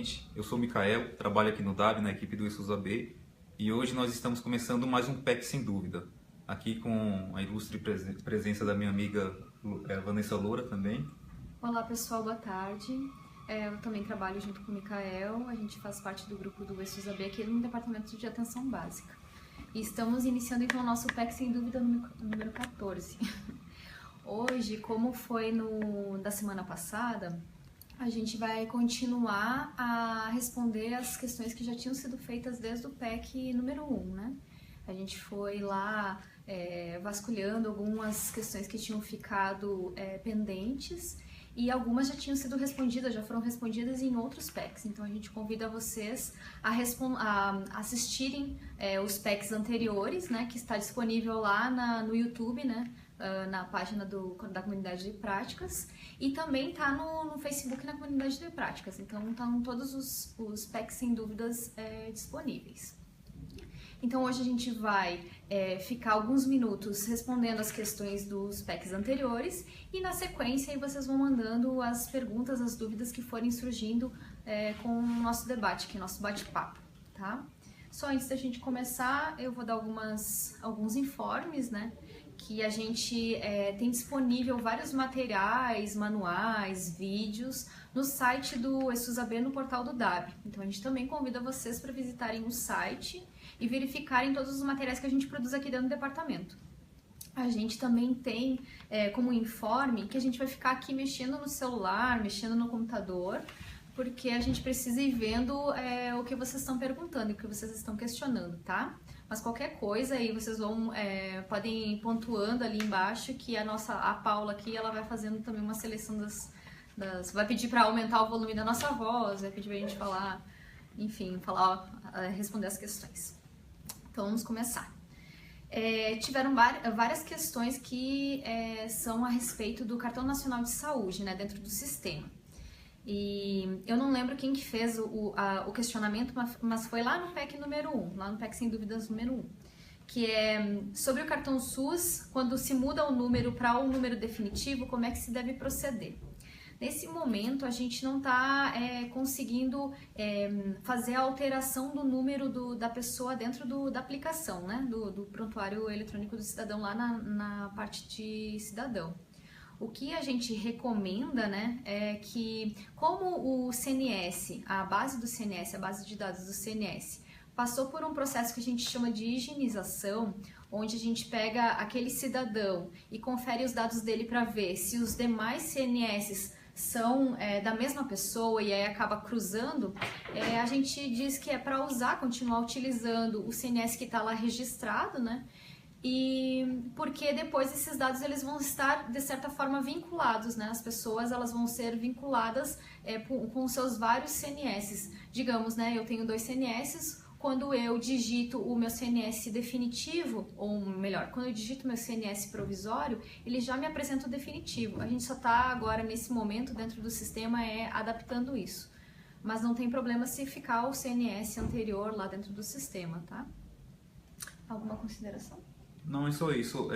novamente. Eu sou o Mikael, trabalho aqui no DAB, na equipe do ESUS-AB, e hoje nós estamos começando mais um PEC Sem Dúvida, aqui com a ilustre presença da minha amiga Vanessa Loura também. Olá pessoal, boa tarde. Eu também trabalho junto com o Mikael, a gente faz parte do grupo do ESUS-AB aqui no Departamento de Atenção Básica. E estamos iniciando então o nosso PEC Sem Dúvida número 14. Hoje, como foi da semana passada, a gente vai continuar a responder as questões que já tinham sido feitas desde o PEC número 1, né? A gente foi lá vasculhando algumas questões que tinham ficado pendentes e algumas já tinham sido respondidas, já foram respondidas em outros PECs. Então a gente convida vocês a assistirem os PECs anteriores, né? Que está disponível lá no YouTube, né? Na página da Comunidade de Práticas, e também está no Facebook na Comunidade de Práticas. Então estão todos os PECs sem dúvidas disponíveis. Então hoje a gente vai ficar alguns minutos respondendo as questões dos PECs anteriores e na sequência aí vocês vão mandando as perguntas, as dúvidas que forem surgindo com o nosso debate, que é o nosso bate-papo, tá? Só antes da gente começar, eu vou dar alguns informes, né? Que a gente tem disponível vários materiais, manuais, vídeos no site do ESUS-AB no portal do DAB. Então a gente também convida vocês para visitarem o site e verificarem todos os materiais que a gente produz aqui dentro do departamento. A gente também tem como informe que a gente vai ficar aqui mexendo no celular, mexendo no computador, porque a gente precisa ir vendo o que vocês estão perguntando e o que vocês estão questionando, tá? Mas qualquer coisa aí vocês podem ir pontuando ali embaixo, que a Paula aqui, ela vai fazendo também uma seleção vai pedir para aumentar o volume da nossa voz, vai pedir pra gente falar, enfim, responder as questões. Então vamos começar. Tiveram várias questões que são a respeito do Cartão Nacional de Saúde, né, dentro do sistema. E eu não lembro quem que fez o questionamento, mas foi lá no PEC número 1, lá no PEC Sem Dúvidas número 1, que é sobre o cartão SUS, quando se muda o número para um número definitivo, como é que se deve proceder. Nesse momento, a gente não está conseguindo fazer a alteração do número da pessoa dentro da aplicação, né, do prontuário eletrônico do cidadão lá na parte de cidadão. O que a gente recomenda, né, é que, como o CNS, a base do CNS, a base de dados do CNS, passou por um processo que a gente chama de higienização, onde a gente pega aquele cidadão e confere os dados dele para ver se os demais CNS são da mesma pessoa e aí acaba cruzando, a gente diz que é para continuar utilizando o CNS que está lá registrado, né? E porque depois esses dados eles vão estar de certa forma vinculados, né? As pessoas elas vão ser vinculadas com seus vários CNS. Digamos, né? Eu tenho 2 CNS, quando eu digito o meu CNS definitivo, ou melhor, quando eu digito o meu CNS provisório, ele já me apresenta o definitivo. A gente só está agora nesse momento dentro do sistema adaptando isso. Mas não tem problema se ficar o CNS anterior lá dentro do sistema, tá? Alguma consideração? Não é só isso,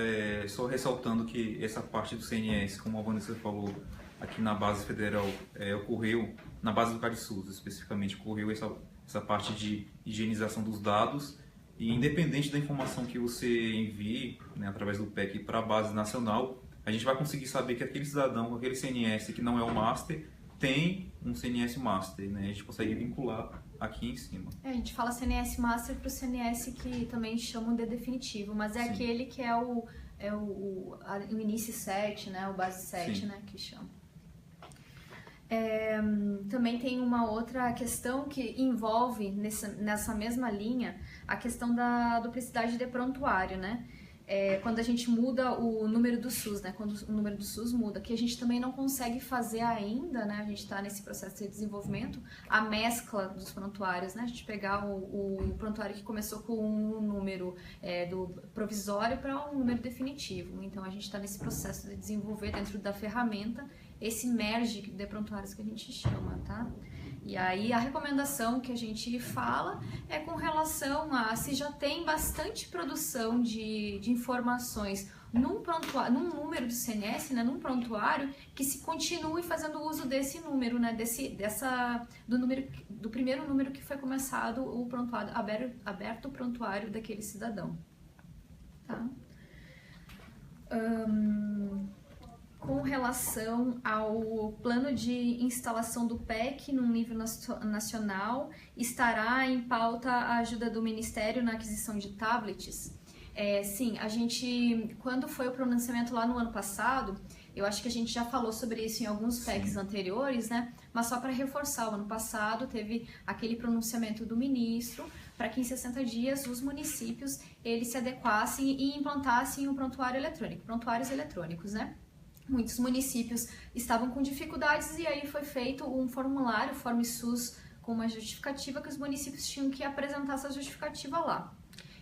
só ressaltando que essa parte do CNS, como a Vanessa falou, aqui na base federal, ocorreu, na base do CadSUS especificamente, ocorreu essa parte de higienização dos dados, e independente da informação que você envie, né, através do PEC para a base nacional, a gente vai conseguir saber que aquele cidadão com aquele CNS que não é o master, tem um CNS master, né? A gente consegue vincular aqui em cima. A gente fala CNS master para o CNS que também chamam de definitivo, mas Sim. Aquele que é o início 7, né? O base 7, Sim. né? Que chama. Também tem uma outra questão que envolve nessa mesma linha a questão da duplicidade de prontuário, né? Quando a gente muda o número do SUS, né? Quando o número do SUS muda, que a gente também não consegue fazer ainda, né? A gente está nesse processo de desenvolvimento, a mescla dos prontuários, né? A gente pegar o prontuário que começou com um número do provisório para um número definitivo. Então a gente está nesse processo de desenvolver dentro da ferramenta esse merge de prontuários que a gente chama, tá? E aí a recomendação que a gente fala é com relação a se já tem bastante produção de informações num número do CNS, né, num prontuário, que se continue fazendo uso desse número, né, do primeiro número que foi começado o prontuário, aberto o prontuário daquele cidadão. Tá? Com relação ao plano de instalação do PEC no nível nacional, estará em pauta a ajuda do Ministério na aquisição de tablets? Sim, a gente, quando foi o pronunciamento lá no ano passado, eu acho que a gente já falou sobre isso em alguns PECs anteriores, né? Mas só para reforçar, o ano passado teve aquele pronunciamento do ministro para que em 60 dias os municípios eles se adequassem e implantassem o prontuário eletrônico, prontuários eletrônicos, né? Muitos municípios estavam com dificuldades e aí foi feito um formulário, o Form SUS, com uma justificativa que os municípios tinham que apresentar essa justificativa lá.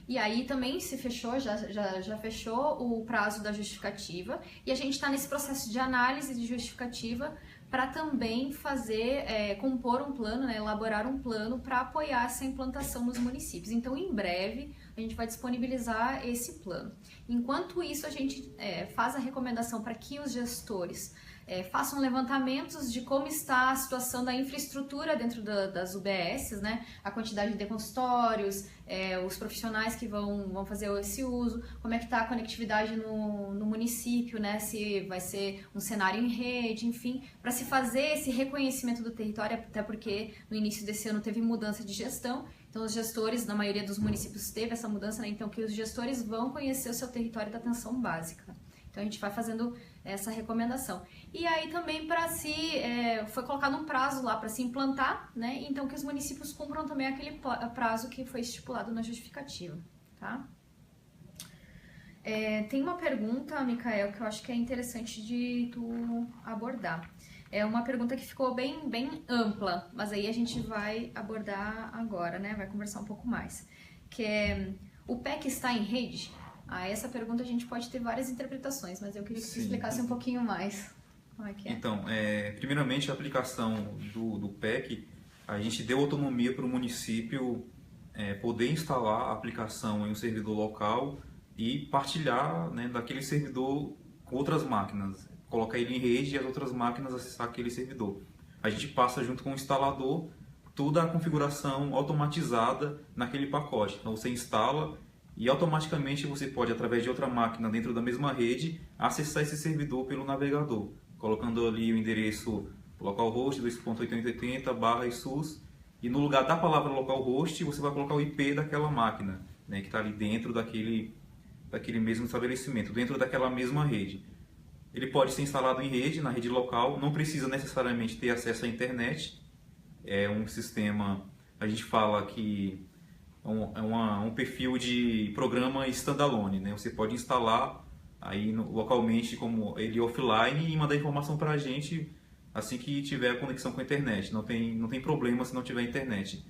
E aí também se fechou, já fechou o prazo da justificativa e a gente está nesse processo de análise de justificativa para também fazer, compor um plano, né, elaborar um plano para apoiar essa implantação nos municípios. Então, em breve, a gente vai disponibilizar esse plano. Enquanto isso, a gente faz a recomendação para que os gestores façam levantamentos de como está a situação da infraestrutura dentro das UBSs, né? A quantidade de consultórios, os profissionais que vão fazer esse uso, como é que está a conectividade no município, né? Se vai ser um cenário em rede, enfim, para se fazer esse reconhecimento do território, até porque no início desse ano teve mudança de gestão, então os gestores, na maioria dos municípios teve essa mudança, né? Então que os gestores vão conhecer o seu território da atenção básica. Então a gente vai fazendo essa recomendação. E aí também foi colocado um prazo lá para se implantar, né? Então que os municípios cumpram também aquele prazo que foi estipulado na justificativa, tá? Tem uma pergunta, Micael, que eu acho que é interessante de tu abordar. É uma pergunta que ficou bem ampla, mas aí a gente vai abordar agora, né? Vai conversar um pouco mais. Que é, o PEC está em rede? Essa pergunta a gente pode ter várias interpretações, mas eu queria que você explicasse um pouquinho mais como é que é. Então, primeiramente a aplicação do PEC, a gente deu autonomia para o município poder instalar a aplicação em um servidor local e partilhar, né, daquele servidor com outras máquinas, colocar ele em rede e as outras máquinas acessar aquele servidor. A gente passa junto com o instalador toda a configuração automatizada naquele pacote. Então você instala e automaticamente você pode, através de outra máquina dentro da mesma rede, acessar esse servidor pelo navegador, colocando ali o endereço localhost 2.8080/isus e no lugar da palavra localhost você vai colocar o IP daquela máquina, né, que está ali dentro daquele mesmo estabelecimento, dentro daquela mesma rede. Ele pode ser instalado em rede, na rede local, não precisa necessariamente ter acesso à internet. É um sistema, a gente fala que um perfil de programa standalone, né? Você pode instalar aí localmente como ele offline e mandar informação para a gente assim que tiver a conexão com a internet. Não tem problema se não tiver internet.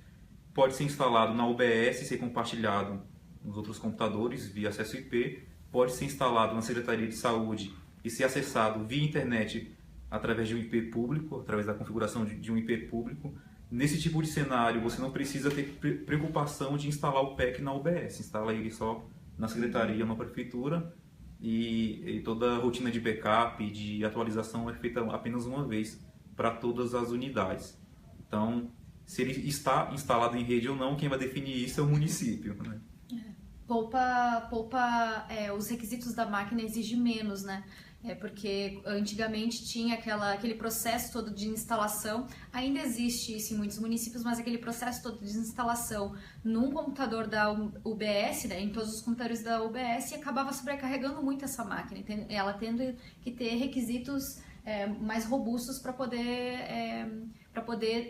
Pode ser instalado na UBS e ser compartilhado nos outros computadores via acesso IP. Pode ser instalado na Secretaria de Saúde e ser acessado via internet através de um IP público, através da configuração de um IP público. Nesse tipo de cenário, você não precisa ter preocupação de instalar o PEC na UBS. Instala ele só na secretaria, na prefeitura, e toda a rotina de backup e de atualização é feita apenas uma vez para todas as unidades. Então, se ele está instalado em rede ou não, quem vai definir isso é o município, né? Poupa os requisitos da máquina, exige menos, né? Porque antigamente tinha aquele processo todo de instalação, ainda existe isso em muitos municípios, mas aquele processo todo de instalação num computador da UBS, né, em todos os computadores da UBS, e acabava sobrecarregando muito essa máquina, ela tendo que ter requisitos mais robustos para poder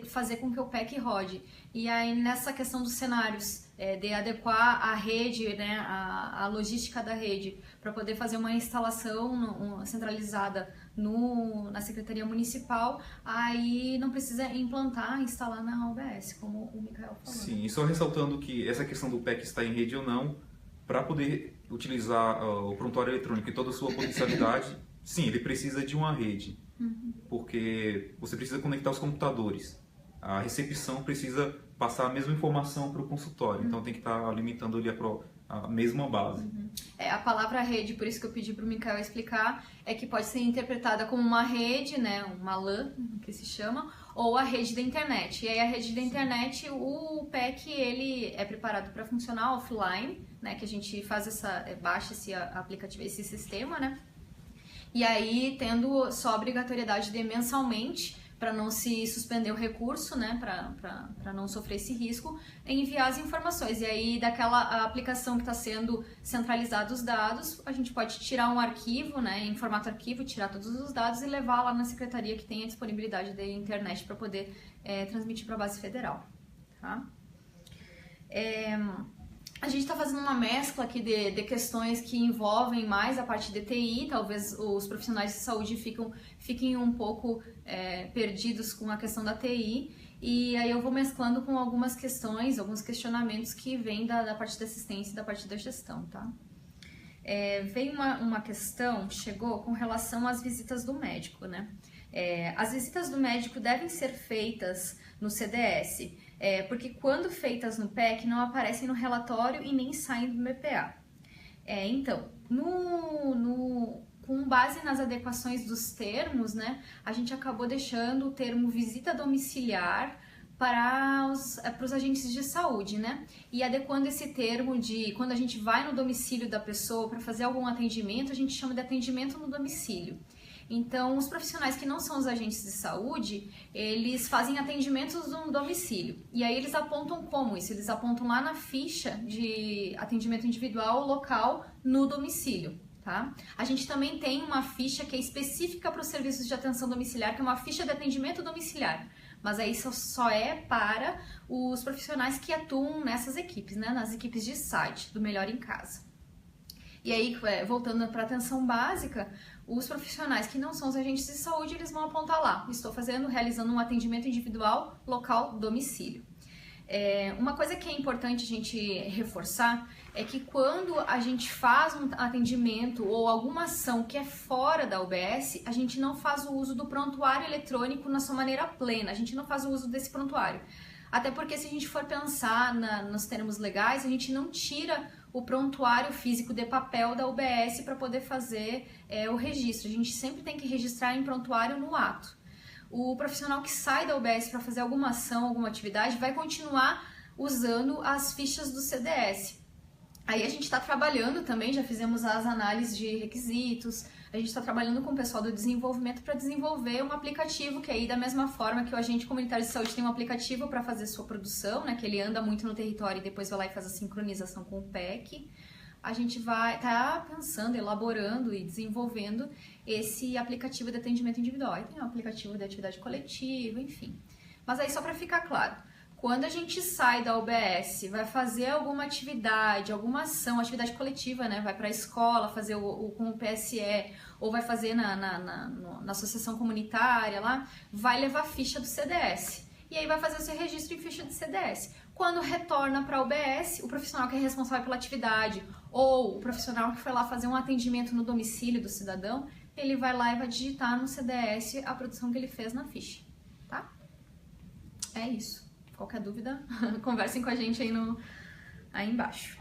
fazer com que o PEC rode. E aí nessa questão dos cenários, de adequar a rede, né, a logística da rede, para poder fazer uma instalação centralizada na Secretaria Municipal, aí não precisa instalar na UBS, como o Micael falou. Sim, e só ressaltando que essa questão do PEC estar em rede ou não, para poder utilizar o prontuário eletrônico e toda a sua potencialidade, Sim, ele precisa de uma rede, porque você precisa conectar os computadores. A recepção precisa passar a mesma informação para o consultório, então tem que estar alimentando ali a mesma base. A palavra rede, por isso que eu pedi para o Micael explicar, é que pode ser interpretada como uma rede, né, uma LAN, que se chama, ou a rede da internet. E aí a rede da internet, o PEC, ele é preparado para funcionar offline, né, que a gente faz baixa esse aplicativo, esse sistema, né, e aí tendo só obrigatoriedade de mensalmente, para não se suspender o recurso, né, para não sofrer esse risco, enviar as informações. E aí, daquela aplicação que está sendo centralizada os dados, a gente pode tirar um arquivo, né, em formato arquivo, tirar todos os dados e levar lá na secretaria que tem a disponibilidade da internet para poder transmitir para a base federal. Tá? A gente está fazendo uma mescla aqui de questões que envolvem mais a parte de TI, talvez os profissionais de saúde fiquem um pouco perdidos com a questão da TI, e aí eu vou mesclando com algumas questões, alguns questionamentos que vêm da parte da assistência e da parte da gestão, tá? Veio uma questão, chegou com relação às visitas do médico, né? As visitas do médico devem ser feitas no CDS, porque quando feitas no PEC não aparecem no relatório e nem saem do BPA. Então, com base nas adequações dos termos, né, a gente acabou deixando o termo visita domiciliar para os agentes de saúde, né? E adequando esse termo de quando a gente vai no domicílio da pessoa para fazer algum atendimento, a gente chama de atendimento no domicílio. Então, os profissionais que não são os agentes de saúde, eles fazem atendimentos no domicílio. E aí eles apontam como isso? Eles apontam lá na ficha de atendimento individual local no domicílio, tá? A gente também tem uma ficha que é específica para os serviços de atenção domiciliar, que é uma ficha de atendimento domiciliar. Mas aí só é para os profissionais que atuam nessas equipes, né? Nas equipes de site, do Melhor em Casa. E aí, voltando para a atenção básica, os profissionais que não são os agentes de saúde, eles vão apontar lá, estou realizando um atendimento individual, local, domicílio. Uma coisa que é importante a gente reforçar é que quando a gente faz um atendimento ou alguma ação que é fora da UBS, a gente não faz o uso do prontuário eletrônico na sua maneira plena, a gente não faz o uso desse prontuário. Até porque se a gente for pensar nos termos legais, a gente não tira o prontuário físico de papel da UBS para poder fazer o registro. A gente sempre tem que registrar em prontuário no ato. O profissional que sai da UBS para fazer alguma ação, alguma atividade, vai continuar usando as fichas do CDS. Aí a gente está trabalhando também, já fizemos as análises de requisitos, a gente está trabalhando com o pessoal do desenvolvimento para desenvolver um aplicativo que aí, da mesma forma que o agente comunitário de saúde tem um aplicativo para fazer sua produção, né, que ele anda muito no território e depois vai lá e faz a sincronização com o PEC, a gente vai estar pensando, elaborando e desenvolvendo esse aplicativo de atendimento individual. Aí tem um aplicativo de atividade coletiva, enfim. Mas aí só para ficar claro, quando a gente sai da UBS, vai fazer alguma atividade, alguma ação, atividade coletiva, né? Vai para a escola fazer com o PSE, ou vai fazer na associação comunitária lá, vai levar ficha do CDS. E aí vai fazer o seu registro em ficha de CDS. Quando retorna para a UBS, o profissional que é responsável pela atividade, ou o profissional que foi lá fazer um atendimento no domicílio do cidadão, ele vai lá e vai digitar no CDS a produção que ele fez na ficha, tá? É isso. Qualquer dúvida, conversem com a gente aí embaixo.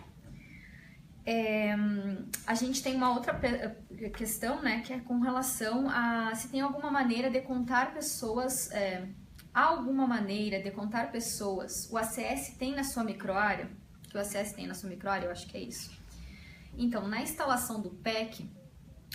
A gente tem uma outra questão, né, que é com relação a se tem alguma maneira de contar pessoas, o ACS tem na sua microárea, que o ACS tem na sua microárea, eu acho que é isso. Então, na instalação do PEC,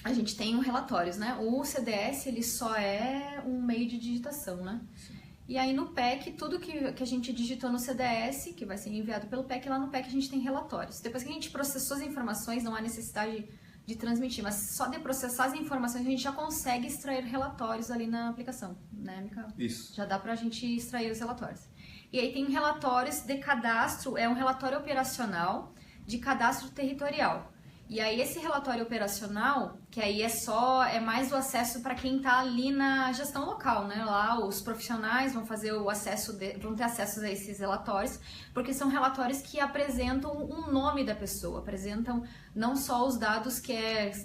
a gente tem relatórios, né, o CDS, ele só é um meio de digitação, né? Sim. E aí no PEC, tudo que a gente digitou no CDS, que vai ser enviado pelo PEC, lá no PEC a gente tem relatórios. Depois que a gente processou as informações, não há necessidade de transmitir, mas só de processar as informações a gente já consegue extrair relatórios ali na aplicação, né, Micael? Isso. Já dá pra gente extrair os relatórios. E aí tem relatórios de cadastro, é um relatório operacional de cadastro territorial. E aí esse relatório operacional, que aí é mais o acesso para quem está ali na gestão local, né? Lá os profissionais vão fazer vão ter acesso a esses relatórios, porque são relatórios que apresentam um nome da pessoa, apresentam não só os dados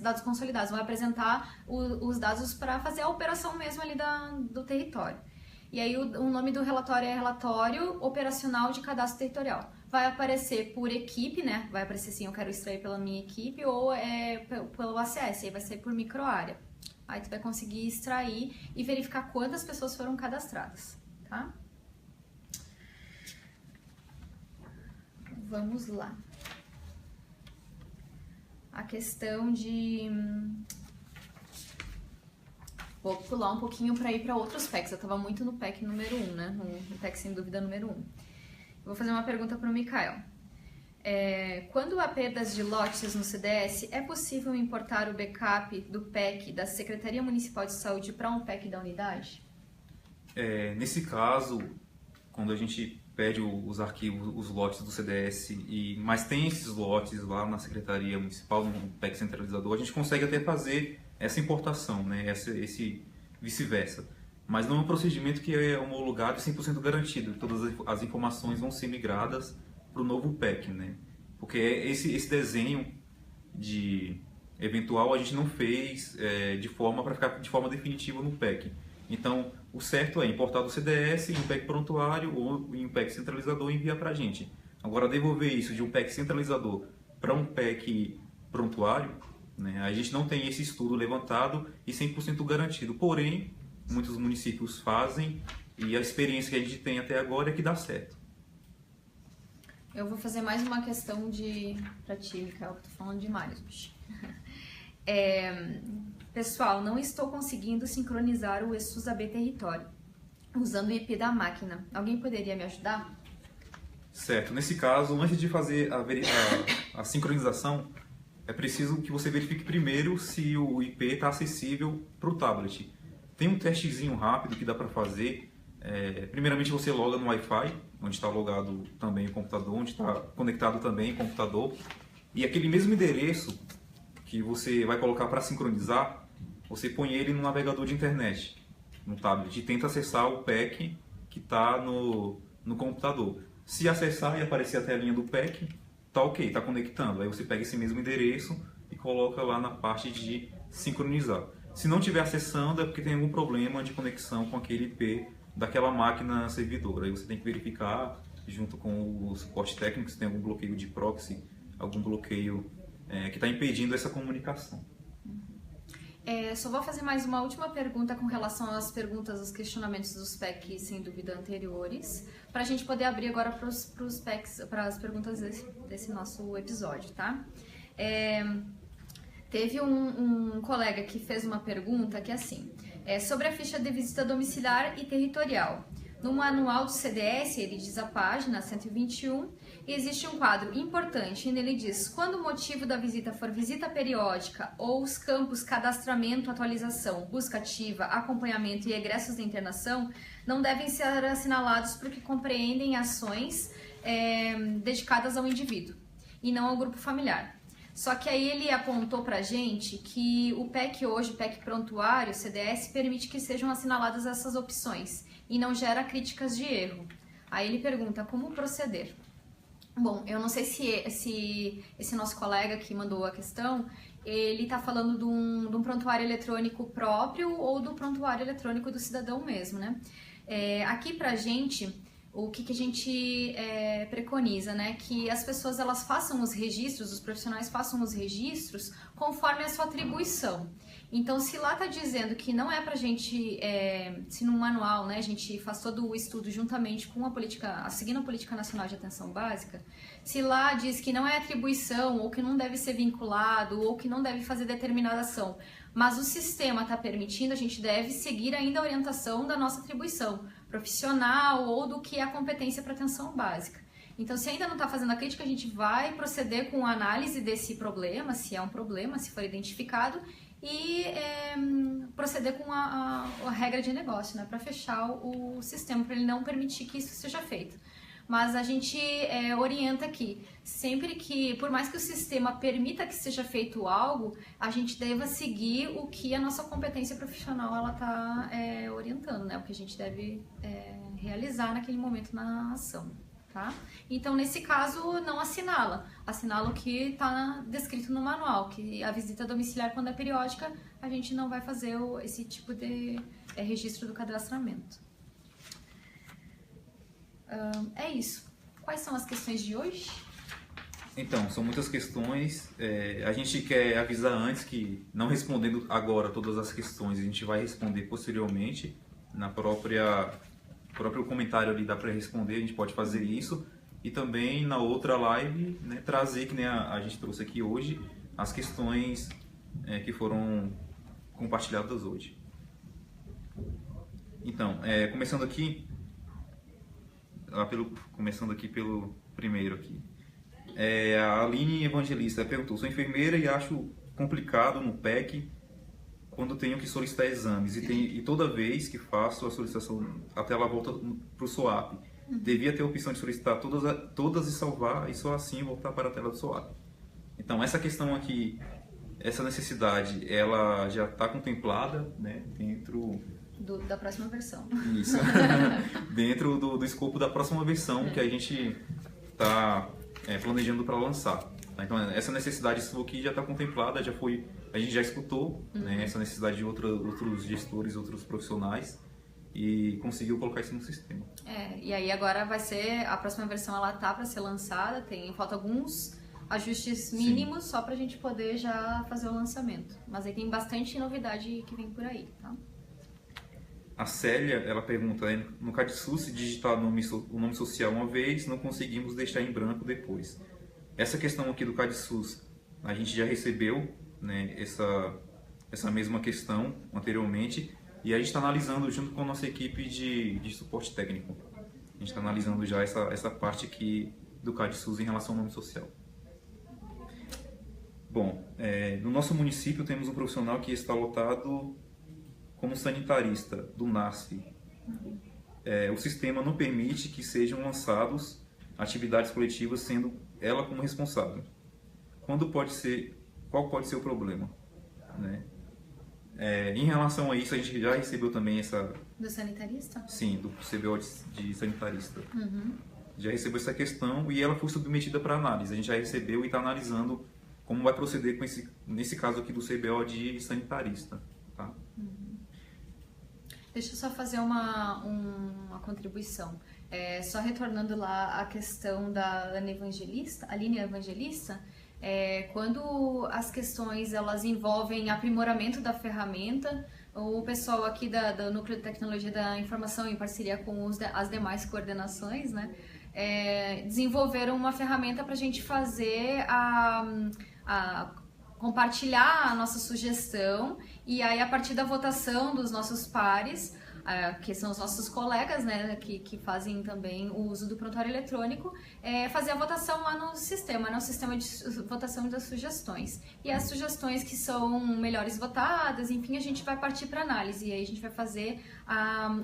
dados consolidados, vão apresentar os dados para fazer a operação mesmo ali do território. E aí o nome do relatório é Relatório Operacional de Cadastro Territorial. Vai aparecer por equipe, né? Vai aparecer assim, eu quero extrair pela minha equipe ou pelo ACS, aí vai ser por microárea. Aí tu vai conseguir extrair e verificar quantas pessoas foram cadastradas, tá? Vamos lá. A questão de... Vou pular um pouquinho para ir para outros PECs. Eu estava muito no PEC número 1, né? No PEC sem dúvida número 1. Vou fazer uma pergunta para o Mikael. Quando há perdas de lotes no CDS, é possível importar o backup do PEC da Secretaria Municipal de Saúde para um PEC da unidade? Nesse caso, quando a gente pede os arquivos, os lotes do CDS, mas tem esses lotes lá na Secretaria Municipal, no PEC centralizador, a gente consegue até fazer essa importação, né? Esse vice-versa. Mas não é um procedimento que é homologado e 100% garantido. Todas as informações vão ser migradas para o novo PEC, né? Porque esse desenho de eventual a gente não fez para ficar de forma definitiva no PEC. Então, o certo é importar do CDS em um PEC prontuário ou em um PEC centralizador e enviar para a gente. Agora, devolver isso de um PEC centralizador para um PEC prontuário, né? A gente não tem esse estudo levantado e 100% garantido. Porém, muitos municípios fazem e a experiência que a gente tem até agora é que dá certo. Eu vou fazer mais uma questão para ti, Mikael, que eu tô falando demais, bicho. Pessoal, não estou conseguindo sincronizar o ESUS AB território usando o IP da máquina. Alguém poderia me ajudar? Certo. Nesse caso, antes de fazer a sincronização, é preciso que você verifique primeiro se o IP está acessível para o tablet. Tem um testezinho rápido que dá para fazer. Primeiramente você loga no Wi-Fi, onde está logado também o computador, onde está conectado também o computador. E aquele mesmo endereço que você vai colocar para sincronizar, você põe ele no navegador de internet, no tablet, e tenta acessar o PEC que está no computador. Se acessar e aparecer a telinha do PEC, tá ok, tá conectando. Aí você pega esse mesmo endereço e coloca lá na parte de sincronizar. Se não estiver acessando é porque tem algum problema de conexão com aquele IP daquela máquina servidora. Aí você tem que verificar junto com o suporte técnico se tem algum bloqueio de proxy, algum bloqueio que está impedindo essa comunicação. Só vou fazer mais uma última pergunta com relação às perguntas, aos questionamentos dos PECs, sem dúvida, anteriores, para a gente poder abrir agora para os PECs, para as perguntas desse nosso episódio, tá? Teve um colega que fez uma pergunta que é assim, sobre a ficha de visita domiciliar e territorial. No manual do CDS, ele diz a página 121, existe um quadro importante e nele diz: quando o motivo da visita for visita periódica ou os campos cadastramento, atualização, busca ativa, acompanhamento e egressos de internação, não devem ser assinalados porque compreendem ações dedicadas ao indivíduo e não ao grupo familiar. Só que aí ele apontou pra gente que o PEC hoje, o PEC prontuário, o CDS, permite que sejam assinaladas essas opções e não gera críticas de erro. Aí ele pergunta como proceder. Bom, eu não sei se esse nosso colega que mandou a questão, ele está falando de um prontuário eletrônico próprio ou do prontuário eletrônico do cidadão mesmo, né? Aqui pra gente, o que a gente preconiza, né? Que as pessoas elas façam os registros, os profissionais façam os registros conforme a sua atribuição. Então, se lá está dizendo que não é para a gente, se no manual, né, a gente faz todo o estudo juntamente com seguindo a Política Nacional de Atenção Básica, se lá diz que não é atribuição, ou que não deve ser vinculado, ou que não deve fazer determinada ação, mas o sistema está permitindo, a gente deve seguir ainda a orientação da nossa atribuição profissional ou do que é a competência para atenção básica. Então, se ainda não está fazendo a crítica, a gente vai proceder com a análise desse problema, se é um problema, se for identificado, e proceder com a regra de negócio, né, para fechar o sistema, para ele não permitir que isso seja feito. mas a gente orienta aqui, sempre que, por mais que o sistema permita que seja feito algo, a gente deva seguir o que a nossa competência profissional ela está orientando, né? O que a gente deve realizar naquele momento na ação. Tá? Então, nesse caso, não assinala o que está descrito no manual, que a visita domiciliar, quando é periódica, a gente não vai fazer esse tipo de registro do cadastramento. É isso. Quais são as questões de hoje? Então, são muitas questões. A gente quer avisar antes que, não respondendo agora todas as questões, a gente vai responder posteriormente na próprio comentário ali dá para responder, a gente pode fazer isso. E também na outra live, né, trazer, que nem a gente trouxe aqui hoje, as questões que foram compartilhadas hoje. Então, começando aqui pelo primeiro aqui. A Aline Evangelista perguntou: sou enfermeira e acho complicado no PEC quando tenho que solicitar exames e toda vez que faço a solicitação até ela volta para o SOAP, devia ter a opção de solicitar todas e salvar e só assim voltar para a tela do SOAP. Então essa questão aqui, essa necessidade, ela já está contemplada, né, dentro da próxima versão. Isso. Dentro do escopo da próxima versão que a gente está planejando para lançar. Tá? Então essa necessidade sua aqui já está contemplada, a gente já escutou, né, essa necessidade de outros gestores, outros profissionais e conseguiu colocar isso no sistema. E aí agora vai ser, a próxima versão ela tá para ser lançada, falta alguns ajustes mínimos. Sim. Só para a gente poder já fazer o lançamento. Mas aí tem bastante novidade que vem por aí, tá? A Célia, ela pergunta: no CadSUS, se digitar o nome social uma vez, não conseguimos deixar em branco depois. Essa questão aqui do CadSUS, a gente já recebeu, né, essa mesma questão anteriormente e a gente está analisando junto com a nossa equipe de suporte técnico. A gente está analisando já essa parte aqui do CadSUS em relação ao nome social. Bom, no nosso município temos um profissional que está lotado como sanitarista do NASF. O sistema não permite que sejam lançados atividades coletivas sendo ela como responsável. Qual pode ser o problema? Né? Em relação a isso, a gente já recebeu também Do sanitarista? Sim, do CBO de sanitarista. Uhum. Já recebeu essa questão e ela foi submetida para análise. A gente já recebeu e está analisando como vai proceder com nesse caso aqui do CBO de sanitarista. Tá? Uhum. Deixa eu só fazer uma contribuição. Só retornando lá a questão da Aline Evangelista, quando as questões elas envolvem aprimoramento da ferramenta, o pessoal aqui do Núcleo de Tecnologia da Informação, em parceria com as demais coordenações, né, desenvolveram uma ferramenta para a gente fazer compartilhar a nossa sugestão e aí a partir da votação dos nossos pares, que são os nossos colegas, né, que fazem também o uso do prontuário eletrônico, fazer a votação lá no sistema, né, o sistema de votação das sugestões. E as sugestões que são melhores votadas, enfim, a gente vai partir para análise e aí a gente vai fazer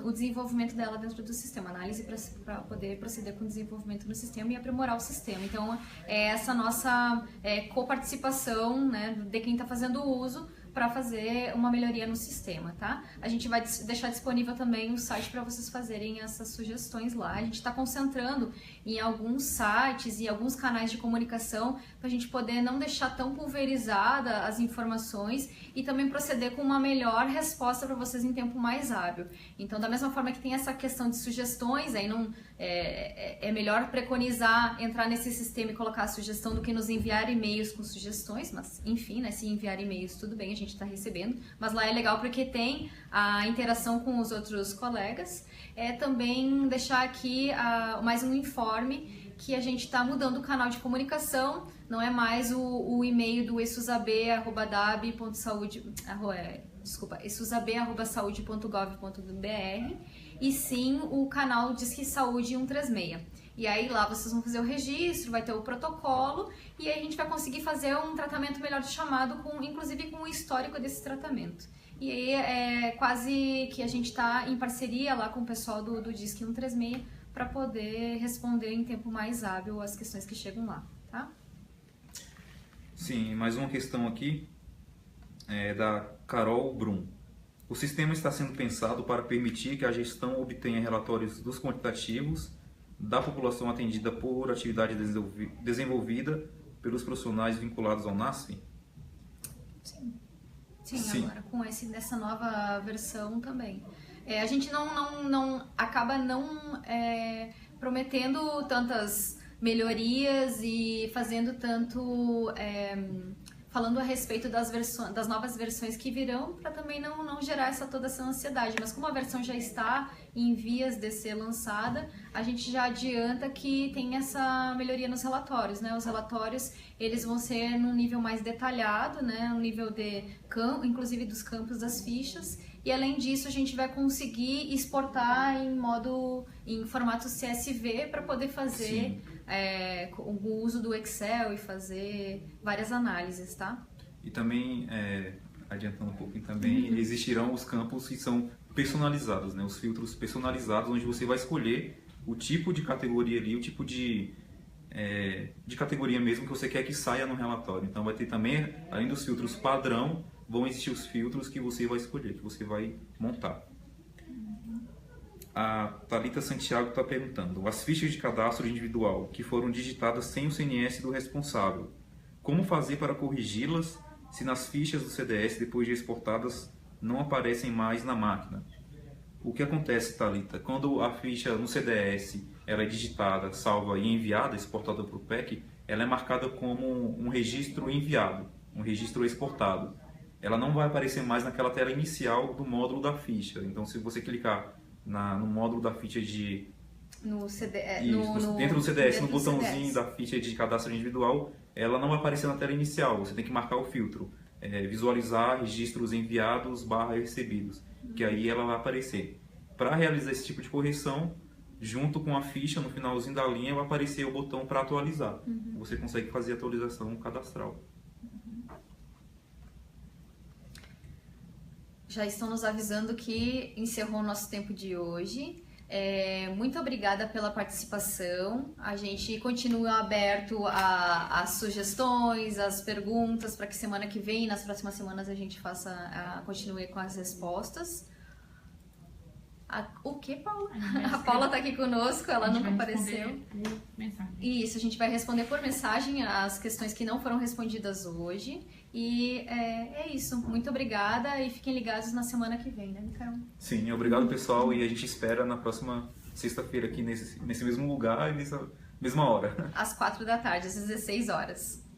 o desenvolvimento dela dentro do sistema, análise para poder proceder com o desenvolvimento no sistema e aprimorar o sistema. Então, essa nossa coparticipação, né, de quem está fazendo o uso, para fazer uma melhoria no sistema, tá? A gente vai deixar disponível também o site para vocês fazerem essas sugestões lá. A gente está concentrando em alguns sites e alguns canais de comunicação para a gente poder não deixar tão pulverizada as informações e também proceder com uma melhor resposta para vocês em tempo mais hábil. Então, da mesma forma que tem essa questão de sugestões, aí não é melhor preconizar entrar nesse sistema e colocar a sugestão do que nos enviar e-mails com sugestões, mas enfim, né, se enviar e-mails tudo bem, a gente está recebendo, mas lá é legal porque tem a interação com os outros colegas. Também deixar aqui mais um informe que a gente está mudando o canal de comunicação, não é mais o e-mail do esuzab@saude.gov.br, e sim o canal Disque Saúde 136. E aí lá vocês vão fazer o registro, vai ter o protocolo e aí a gente vai conseguir fazer um tratamento melhor de chamado, inclusive com o histórico desse tratamento. E aí quase que a gente está em parceria lá com o pessoal do Disque 136 para poder responder em tempo mais hábil as questões que chegam lá, tá? Sim, mais uma questão aqui é da Carol Brum. O sistema está sendo pensado para permitir que a gestão obtenha relatórios dos quantitativos da população atendida por atividade desenvolvida pelos profissionais vinculados ao NASF? Sim. Sim, agora com nessa nova versão também. A gente acaba não prometendo tantas melhorias e fazendo tanto falando a respeito das novas versões que virão, para também não gerar toda essa ansiedade. Mas como a versão já está em vias de ser lançada, a gente já adianta que tem essa melhoria nos relatórios, né? Os relatórios, eles vão ser num nível mais detalhado, né? No nível de campo, inclusive dos campos das fichas. E além disso, a gente vai conseguir exportar em formato CSV para poder fazer o uso do Excel e fazer várias análises, tá? E também, adiantando um pouquinho também, existirão os campos que são personalizados, né? Os filtros personalizados, onde você vai escolher o tipo de categoria ali, o tipo de categoria mesmo que você quer que saia no relatório. Então vai ter também, além dos filtros padrão, vão existir os filtros que você vai escolher, que você vai montar. A Thalita Santiago está perguntando: as fichas de cadastro individual que foram digitadas sem o CNS do responsável, como fazer para corrigi-las se nas fichas do CDS, depois de exportadas, não aparecem mais na máquina? O que acontece, Thalita? Quando a ficha no CDS ela é digitada, salva e enviada, exportada para o PEC, ela é marcada como um registro enviado, um registro exportado. Ela não vai aparecer mais naquela tela inicial do módulo da ficha. Então, se você clicar no módulo da ficha dentro do CDS, no botãozinho CDS. da ficha de cadastro individual, ela não vai aparecer na tela inicial. Você tem que marcar o filtro, visualizar registros enviados / recebidos, que aí ela vai aparecer. Para realizar esse tipo de correção, junto com a ficha, no finalzinho da linha, vai aparecer o botão para atualizar. Você consegue fazer a atualização cadastral. Já estão nos avisando que encerrou o nosso tempo de hoje. Muito obrigada pela participação. A gente continua aberto às sugestões, às perguntas, para que semana que vem, nas próximas semanas, a gente continue com as respostas. O que, Paula? A Paula está aqui conosco, ela nunca apareceu. Isso, a gente vai responder por mensagem as questões que não foram respondidas hoje. E é isso. Muito obrigada e fiquem ligados na semana que vem, né, Micael? Sim, obrigado, pessoal. E a gente espera na próxima sexta-feira aqui nesse mesmo lugar e nessa mesma hora. Às 4 da tarde, às 16 horas.